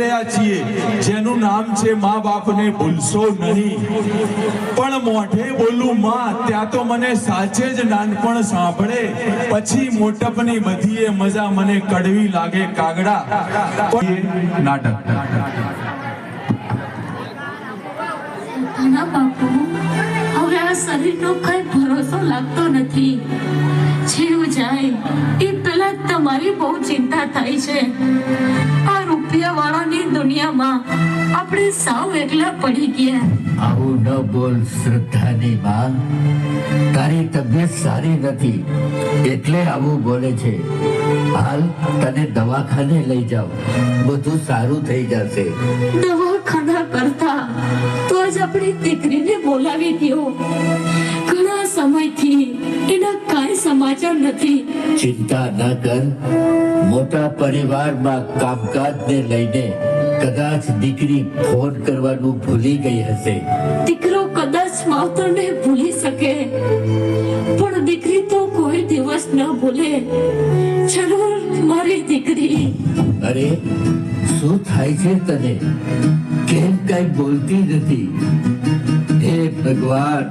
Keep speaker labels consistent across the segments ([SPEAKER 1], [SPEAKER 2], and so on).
[SPEAKER 1] રહ્યા છીએ, જેનું નામ છે મા બાપને ભૂલશો નહીં. પણ મોઢે બોલું માં ત્યાં તો મને સાચે જ નાનપણ સાંભળે, પછી મોટપની બધીએ મજા મને કડવી લાગે કાગડા. નાટક.
[SPEAKER 2] ના બાપુ, હવે આ શરીરનો કઈ ભરોસો લાગતો નથી. જીવ જાય એ પેલા તમારી બહુ ચિંતા થાય છે. આ રૂપિયા વાળાની દુનિયામાં આપણે સાવ એકલા પડી ગયા.
[SPEAKER 3] આવું ન બોલ શ્રદ્ધાની માં. તારી તબિયત સારી નથી એટલે આવું બોલે છે. હાલ તને દવાખાને લઈ જાઓ, બધું સારું થઈ જશે.
[SPEAKER 2] દવાખાના કરતા તો જ આપણી દીકરીને બોલાવી દો. ઘણા સમયથી એના કાંઈ સમાચાર નથી.
[SPEAKER 3] ચિંતા ન કર. મોટા પરિવારમાં કામકાજને લઈને કદાચ દીકરી ફોન કરવાનું ભૂલી ગઈ હશે.
[SPEAKER 2] દીકરો કદાચ માવતરને ભૂલી શકે, પણ દીકરી તો કોઈ દિવસ ન ભૂલે. જરૂર મારી દીકરી.
[SPEAKER 3] અરે શું થાય છે તને? કેમ કઈ બોલતી નથી? હે ભગવાન,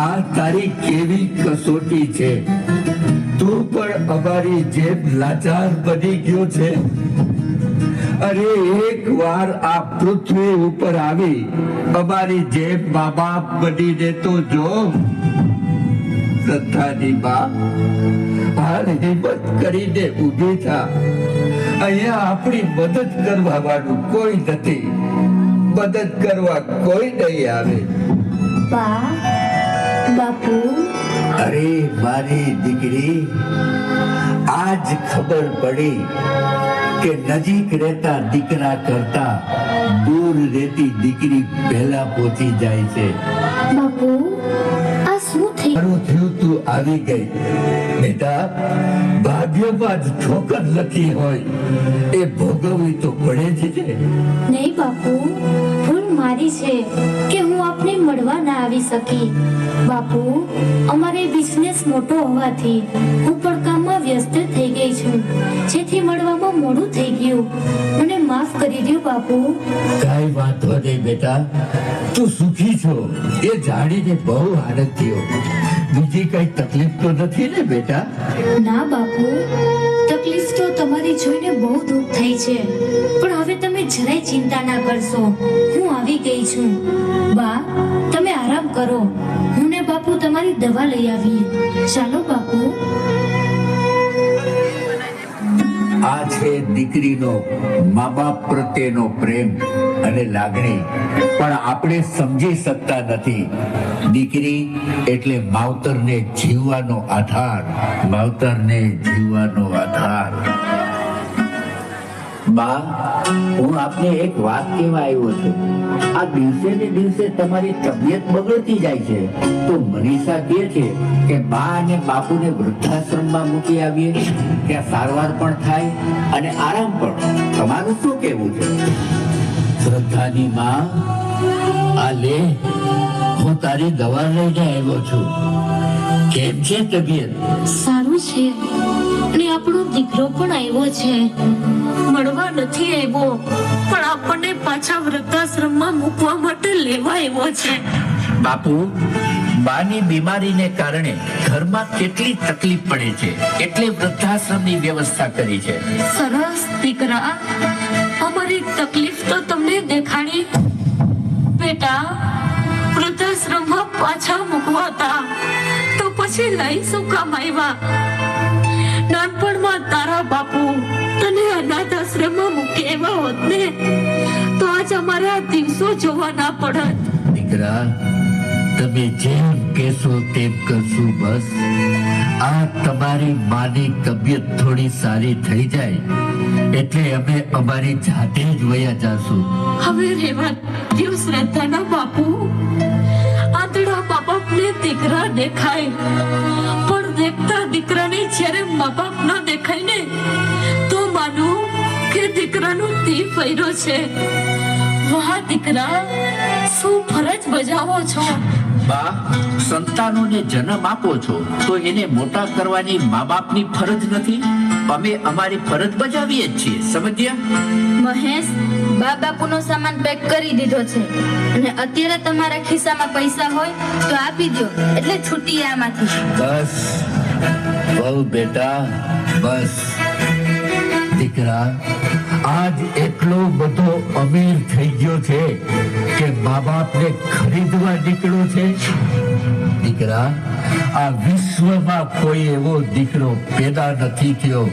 [SPEAKER 3] આ તારી કેવી કસોટી છે. તું પણ અમારી જેમ લાચાર બની ગયો છે. અરે એક વાર આ પૃથ્વી ઉપર આવી અમારી જેમ મા બાપ બનીને તો જો. શ્રદ્ધાની માં, હાલ હિંમત કરીને ઊભી થા. અહીંયા આપણી મદદ કરવા વાળું કોઈ નથી. મદદ કરવા કોઈ નહીં આવે.
[SPEAKER 2] બાપુ.
[SPEAKER 3] અરે મારી દીકરી, આજ ખબર પડી કે નજીક રહેતા દીકરા કરતા દૂર રહેતી દીકરી પહેલા પહોંચી જાય છે.
[SPEAKER 2] બાપુ, આ શું
[SPEAKER 3] થયું? તું આવી ગઈ. બેટા, ભાગ્યમાં જ ઠોકર લખી હોય એ ભોગવવી તો પડે જ છે.
[SPEAKER 2] નહીં બાપુ, ભૂલ મારી છે કે હું આપને મળવા ના આવી શકી. બાપુ, અમારે બિઝનેસ મોટો હોવાથી હું પણ કામમાં વ્યસ્ત થઈ ગઈ છું, જેથી મળવામાં મોડું થઈ ગયું. મને માફ કરી દો બાપુ.
[SPEAKER 3] કાઈ વાંધો નહીં બેટા, તું સુખી છો એ જાણીને બહુ આનંદ થયો. બીજી કઈ તકલીફ તો નથી ને બેટા?
[SPEAKER 2] ના બાપુ, તકલીફ તો તમારી જોઈને બહુ દુઃખ થઈ છે, પણ હવે તમે જરાય ચિંતા ના કરશો. હું આવી ગઈ છું. બા, તમે આરામ કરો. હું ને બાપુ તમારી દવા લઈ આવીએ. ચાલો બાપુ.
[SPEAKER 3] આ છે દીકરીનો મા બાપ પ્રત્યેનો પ્રેમ અને લાગણી, પણ આપણે સમજી શકતા નથી. દીકરી એટલે માવતરને જીવવાનો આધાર. માવતરને જીવવાનો આધાર. બા, હું આપને એક વાત કહેવા આવ્યો છું. આ દિવસે ને દિવસે તમારી તબિયત બગડતી જાય છે, તો મનીષા કહે છે કે બા અને બાપુને વૃદ્ધાશ્રમમાં મૂકી આવીએ, ત્યાં સારવાર પણ થાય અને આરામ પણ. તમારું શું કહેવું છે? શ્રદ્ધાની માં, આ લે, હું તારી દવા લઈને આવ્યો છું. કેમ છે તબિયત?
[SPEAKER 2] સારું છે, અને આપણો દીકરો પણ આવ્યો છે. મળવા નથી આવ્યો, પણ આપણને પાછા વૃદ્ધાશ્રમમાં મૂકવા માટે લેવા આવ્યો છે.
[SPEAKER 3] બાપુ, બાની બીમારીને કારણે ઘરમાં કેટલી તકલીફ પડે છે, એટલે વૃદ્ધાશ્રમની વ્યવસ્થા કરી છે.
[SPEAKER 2] સરસ દીકરા, અમારી તકલીફ તો તમને દેખાડી. બેટા, વૃદ્ધાશ્રમમાં પાછા મૂકવાતા તો પછી લઈ શું કામ આવ્યા? નાનપણમાં તારા બાપુ તને અનાથ આશ્રમમાં મૂકી આવ્યા હોત ને, તો આજ અમારા દિવસો જોવા ના પડત.
[SPEAKER 3] દીકરા, તમે જેમ કહેશો તેમ કરશું. બસ આ તમારી માની તબિયત થોડી સારી થઈ જાય એટલે અમે અમારી જાતે જ વયા જાશું.
[SPEAKER 2] હવે રેવા દ્યો શ્રદ્ધાના બાપુ. આંધળા મા બાપને દીકરા દેખાય, પણ દેખતા દીકરાને જ્યારે મા બાપ ન દેખાય ને, તો માનું કે દીકરાનો તી ફર્યો છે. વાહ દીકરા, શું ફરજ બજાવો છો?
[SPEAKER 3] બા, સંતાનોને જન્મ આપો છો તો એને મોટા કરવાની મા બાપની ફરજ નથી? અમે અમારી ફરજ બજાવીએ જ છીએ, સમજ્યા?
[SPEAKER 4] મહેશ, બા બાપુનો સામાન પેક કરી દીધો છે અને અત્યારે તમારા ખિસ્સામાં પૈસા હોય તો આપી દો, એટલે છૂટીએ આમાંથી.
[SPEAKER 3] બસ બહુ બેટા, બસ. દીકરા આજ એટલો બધો અમીર થઈ ગયો છે કે મા બાપને ખરીદવા નીકળ્યો છે. દીકરા, આ વિશ્વમાં કોઈ એવો દીકરો પેદા નથી થયો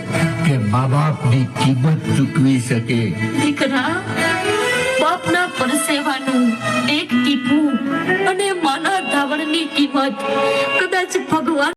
[SPEAKER 3] કે મા બાપની કિંમત ચૂકવી શકે.
[SPEAKER 2] દીકરા, બાપના પરસેવાનું એક ટીપું અને માના ધાવણની કિંમત કદાચ ભગવાન